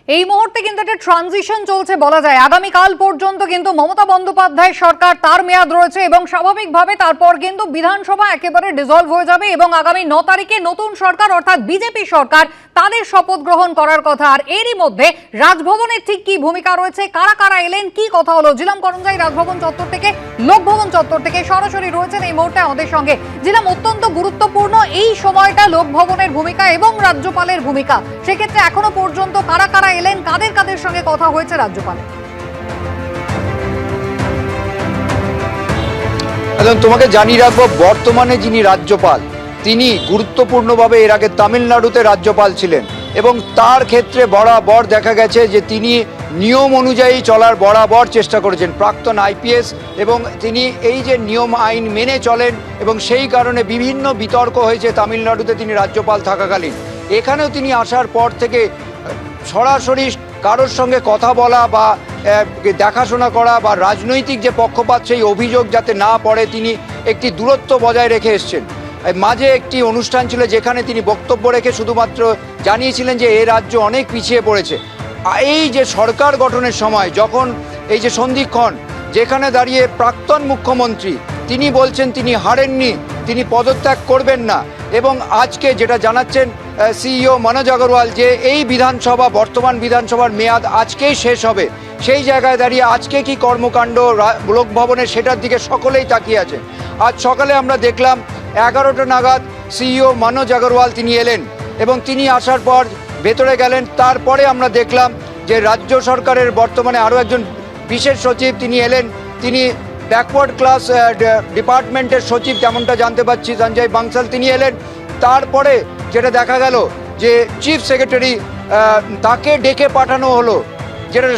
এই মুহূর্তে কিন্তু একটা ট্রানজিশন চলছে বলা যায়। আগামীকাল পর্যন্ত কিন্তু মমতা বন্দ্যোপাধ্যায় সরকার তার মেয়াদ রয়েছে এবং স্বাভাবিকভাবে তারপর কিন্তু বিধানসভা একেবারে ডিসলভ হয়ে যাবে এবং আগামী 9 তারিখে নতুন সরকার অর্থাৎ বিজেপি সরকার তাদের শপথ গ্রহণ করার কথা। আর এরই মধ্যে রাজভবনের ঠিক কি ভূমিকা রয়েছে, কারা কারা এলেন, কি কথা হলো, জিলাম করঞ্জাই রাজভবন চত্বর থেকে, লোকভবন চত্বর থেকে সরাসরি রয়েছেন এই মুহূর্তে আমাদের সঙ্গে। জিলাম, অত্যন্ত গুরুত্বপূর্ণ এই সময়টা লোকভবনের ভূমিকা এবং রাজ্যপালের ভূমিকা, সেক্ষেত্রে এখনো পর্যন্ত কারা কারা এলেন, কাদের কাদের সঙ্গে কথা হয়েছে রাজ্যপালের? তোমাকে জানিয়ে রাখবো, বর্তমানে যিনি রাজ্যপাল তিনি গুরুত্বপূর্ণভাবে এর আগে তামিলনাড়ুতে রাজ্যপাল ছিলেন এবং তার ক্ষেত্রে বরাবর দেখা গেছে যে তিনি নিয়ম অনুযায়ী চলার বরাবর চেষ্টা করেছেন। প্রাক্তন আইপিএস এবং তিনি এই যে নিয়ম আইন মেনে চলেন এবং সেই কারণে বিভিন্ন বিতর্ক হয়েছে তামিলনাড়ুতে তিনি রাজ্যপাল থাকাকালীন। এখানেও তিনি আসার পর থেকে সরাসরি কারোর সঙ্গে কথা বলা বা দেখাশোনা করা বা রাজনৈতিক যে পক্ষপাত সেই অভিযোগ যাতে না পড়ে তিনি একটি দূরত্ব বজায় রেখে এসছেন। মাঝে একটি অনুষ্ঠান ছিল যেখানে তিনি বক্তব্য রেখে শুধুমাত্র জানিয়েছিলেন যে এ রাজ্য অনেক পিছিয়ে পড়েছে। এই যে সরকার গঠনের সময় যখন এই যে সন্ধিক্ষণ, যেখানে দাঁড়িয়ে প্রাক্তন মুখ্যমন্ত্রী তিনি বলছেন তিনি হারেননি, তিনি পদত্যাগ করবেন না এবং আজকে যেটা জানাচ্ছেন সিইও মনোজ আগরওয়াল যে এই বিধানসভা বর্তমান বিধানসভার মেয়াদ আজকেই শেষ হবে, সেই জায়গায় দাঁড়িয়ে আজকে কি কর্মকাণ্ড লোকভবনে সেটার দিকে সকলেই তাকিয়ে আছে। আজ সকালে আমরা দেখলাম 11টা নাগাদ সিইও মনোজ আগরওয়াল তিনি এলেন এবং তিনি আসার পর ভেতরে গেলেন। তারপরে আমরা দেখলাম যে রাজ্য সরকারের বর্তমানে আরও একজন বিশেষ সচিব তিনি এলেন, তিনি ব্যাকওয়ার্ড ক্লাস ডিপার্টমেন্টের সচিব যেমনটা জানতে পারছি সঞ্জয় বাংসাল তিনি এলেন। তারপরে যেটা দেখা গেল যে চিফ সেক্রেটারি তাকে ডেকে পাঠানো হলো, যেটা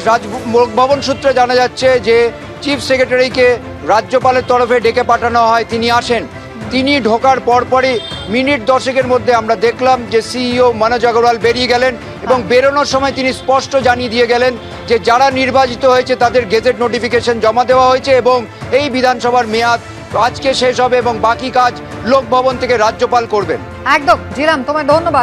লোকভবন সূত্রে জানা যাচ্ছে যে চিফ সেক্রেটারিকে রাজ্যপালের তরফে ডেকে পাঠানো হয়, তিনি আসেন। তিনি ঢোকার পরপরই মিনিট 10-এর মধ্যে আমরা দেখলাম যে সিইও মনোজ আগরওয়াল বেরিয়ে গেলেন এবং বেরোনোর সময় তিনি স্পষ্ট জানিয়ে দিয়ে গেলেন যে যারা নির্বাচিত হয়েছে তাদের গেজেট নোটিফিকেশন জমা দেওয়া হয়েছে এবং এই বিধানসভার মেয়াদ আজকে শেষ হবে এবং বাকি কাজ লোকভবন থেকে রাজ্যপাল করবেন। একদম জিলাম, তোমায় ধন্যবাদ।